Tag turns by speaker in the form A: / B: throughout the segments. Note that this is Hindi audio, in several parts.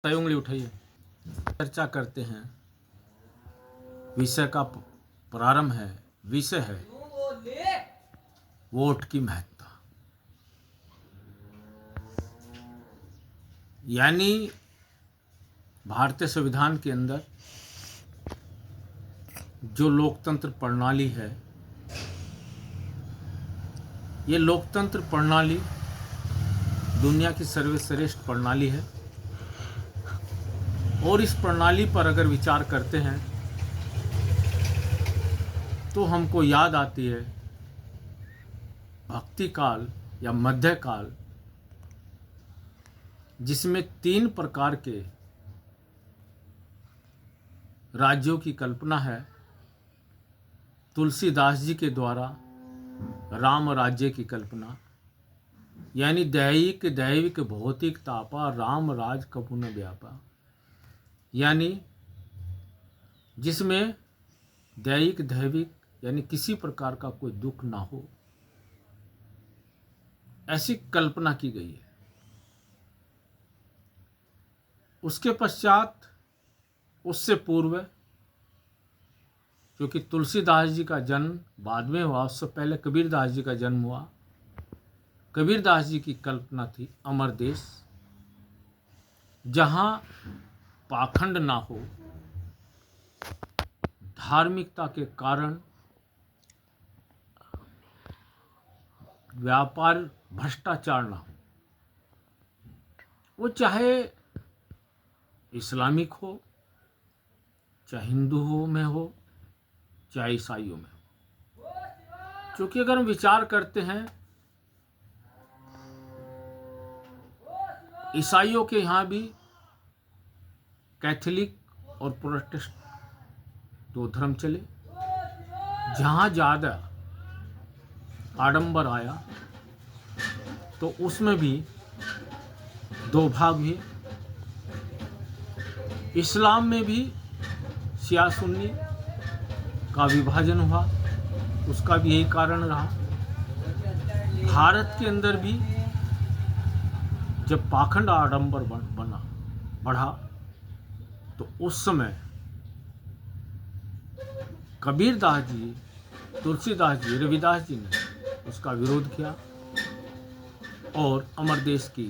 A: सही उंगली उठाइए। चर्चा करते हैं। विषय का प्रारंभ है। विषय है वोट की महत्ता, यानी भारतीय संविधान के अंदर जो लोकतंत्र प्रणाली है, ये लोकतंत्र प्रणाली दुनिया की सर्वश्रेष्ठ प्रणाली है। और इस प्रणाली पर अगर विचार करते हैं तो हमको याद आती है भक्ति काल या मध्यकाल, जिसमें 3 प्रकार के राज्यों की कल्पना है तुलसीदास जी के द्वारा। राम राज्य की कल्पना, यानी दैहिक दैविक भौतिक तापा राम राज कबू न व्यापा, यानी जिसमें दैहिक दैविक यानी किसी प्रकार का कोई दुख ना हो, ऐसी कल्पना की गई है। उसके पश्चात, उससे पूर्व, क्योंकि तुलसीदास जी का जन्म बाद में हुआ, उससे पहले कबीरदास जी का जन्म हुआ। कबीरदास जी की कल्पना थी अमर देश, जहां पाखंड ना हो, धार्मिकता के कारण व्यापार भ्रष्टाचार ना हो। वो चाहे इस्लामिक हो, चाहे हिंदुओं में हो, चाहे ईसाइयों में हो। क्योंकि अगर हम विचार करते हैं, ईसाइयों के यहाँ भी कैथोलिक और प्रोटेस्टेंट 2 धर्म चले। जहाँ ज़्यादा आडंबर आया तो उसमें भी 2 भाग हुए। इस्लाम में भी शिया सुन्नी का विभाजन हुआ, उसका भी यही कारण रहा। भारत के अंदर भी जब पाखंड आडंबर बढ़ा तो उस समय कबीरदास जी, तुलसीदास जी, रविदास जी ने उसका विरोध किया और अमर देश की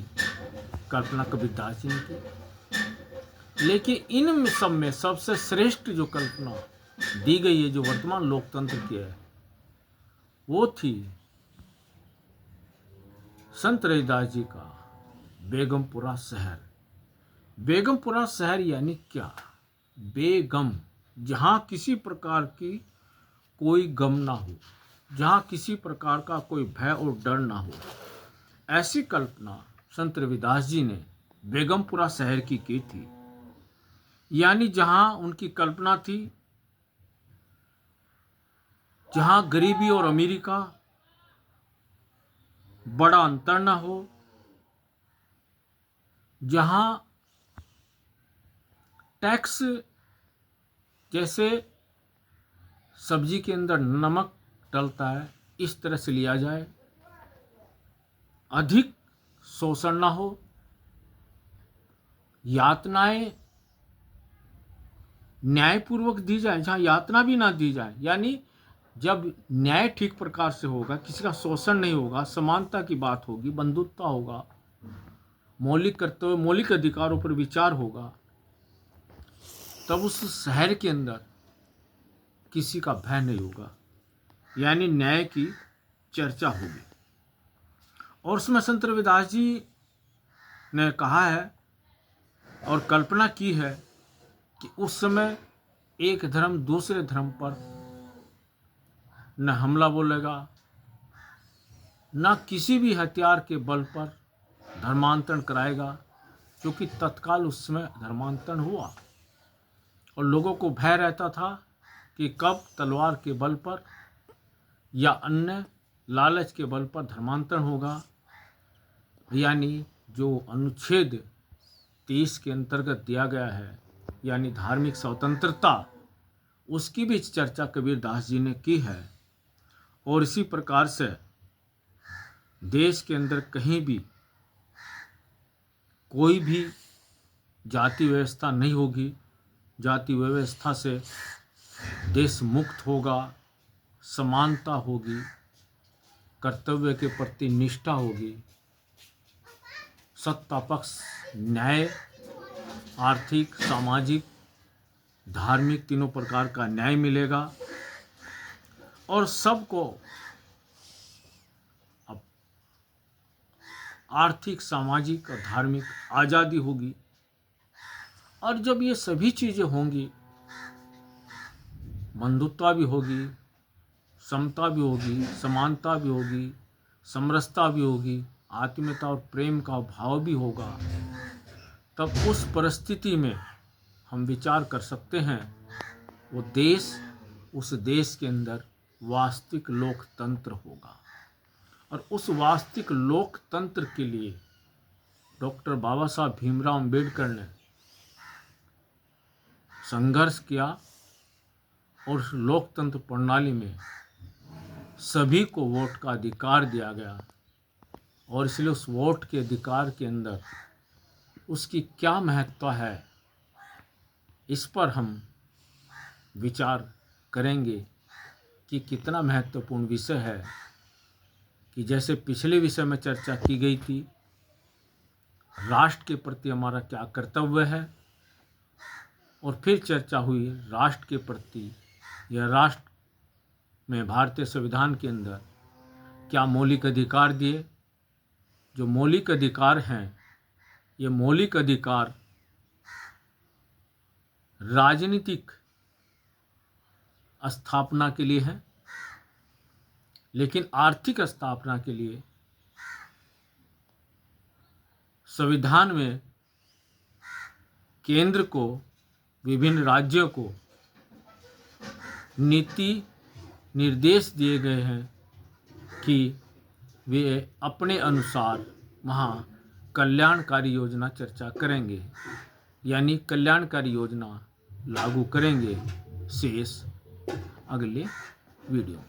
A: कल्पना कबीरदास जी ने की। लेकिन इन सब में सबसे श्रेष्ठ जो कल्पना दी गई है, जो वर्तमान लोकतंत्र की है, वो थी संत रविदास जी का बेगमपुरा शहर। बेगमपुरा शहर यानी क्या? बेगम, जहाँ किसी प्रकार की कोई गम ना हो, जहाँ किसी प्रकार का कोई भय और डर ना हो, ऐसी कल्पना संत रविदास जी ने बेगमपुरा शहर की थी। यानी जहाँ उनकी कल्पना थी, जहाँ गरीबी और अमीरी का बड़ा अंतर ना हो, जहाँ टैक्स जैसे सब्जी के अंदर नमक डलता है इस तरह से लिया जाए, अधिक शोषण ना हो, यातनाएं न्यायपूर्वक दी जाए, जहाँ यातना भी ना दी जाए। यानी जब न्याय ठीक प्रकार से होगा, किसी का शोषण नहीं होगा, समानता की बात होगी, बंधुत्व होगा, मौलिक कर्तव्य मौलिक अधिकारों पर विचार होगा, तब उस शहर के अंदर किसी का भय नहीं होगा, यानी न्याय की चर्चा होगी। और उसमें संत रविदास जी ने कहा है और कल्पना की है कि उस समय एक धर्म दूसरे धर्म पर न हमला बोलेगा, न किसी भी हथियार के बल पर धर्मांतरण कराएगा, क्योंकि तत्काल उस समय धर्मांतरण हुआ और लोगों को भय रहता था कि कब तलवार के बल पर या अन्य लालच के बल पर धर्मांतरण होगा। यानी जो अनुच्छेद 30 के अंतर्गत दिया गया है, यानी धार्मिक स्वतंत्रता, उसकी भी चर्चा कबीरदास जी ने की है। और इसी प्रकार से देश के अंदर कहीं भी कोई भी जाति व्यवस्था नहीं होगी, जाति व्यवस्था से देश मुक्त होगा, समानता होगी, कर्तव्य के प्रति निष्ठा होगी, सत्ता पक्ष न्याय, आर्थिक, सामाजिक, धार्मिक तीनों प्रकार का न्याय मिलेगा और सबको अब आर्थिक, सामाजिक और धार्मिक आज़ादी होगी। और जब ये सभी चीज़ें होंगी, बंधुत्व भी होगी, समता भी होगी, समानता भी होगी, समरसता भी होगी, आत्मीयता और प्रेम का भाव भी होगा, तब उस परिस्थिति में हम विचार कर सकते हैं वो देश, उस देश के अंदर वास्तविक लोकतंत्र होगा। और उस वास्तविक लोकतंत्र के लिए डॉक्टर बाबा साहब भीमराव अम्बेडकर ने संघर्ष किया और उस लोकतंत्र प्रणाली में सभी को वोट का अधिकार दिया गया। और इसलिए उस वोट के अधिकार के अंदर उसकी क्या महत्ता है, इस पर हम विचार करेंगे कि कितना महत्वपूर्ण विषय है। कि जैसे पिछले विषय में चर्चा की गई थी, राष्ट्र के प्रति हमारा क्या कर्तव्य है, और फिर चर्चा हुई राष्ट्र के प्रति या राष्ट्र में भारतीय संविधान के अंदर क्या मौलिक अधिकार दिए। जो मौलिक अधिकार हैं, ये मौलिक अधिकार राजनीतिक स्थापना के लिए है, लेकिन आर्थिक स्थापना के लिए संविधान में केंद्र को, विभिन्न राज्यों को नीति निर्देश दिए गए हैं कि वे अपने अनुसार वहाँ कल्याणकारी योजना चर्चा करेंगे, यानी कल्याणकारी योजना लागू करेंगे। शेष अगले वीडियो।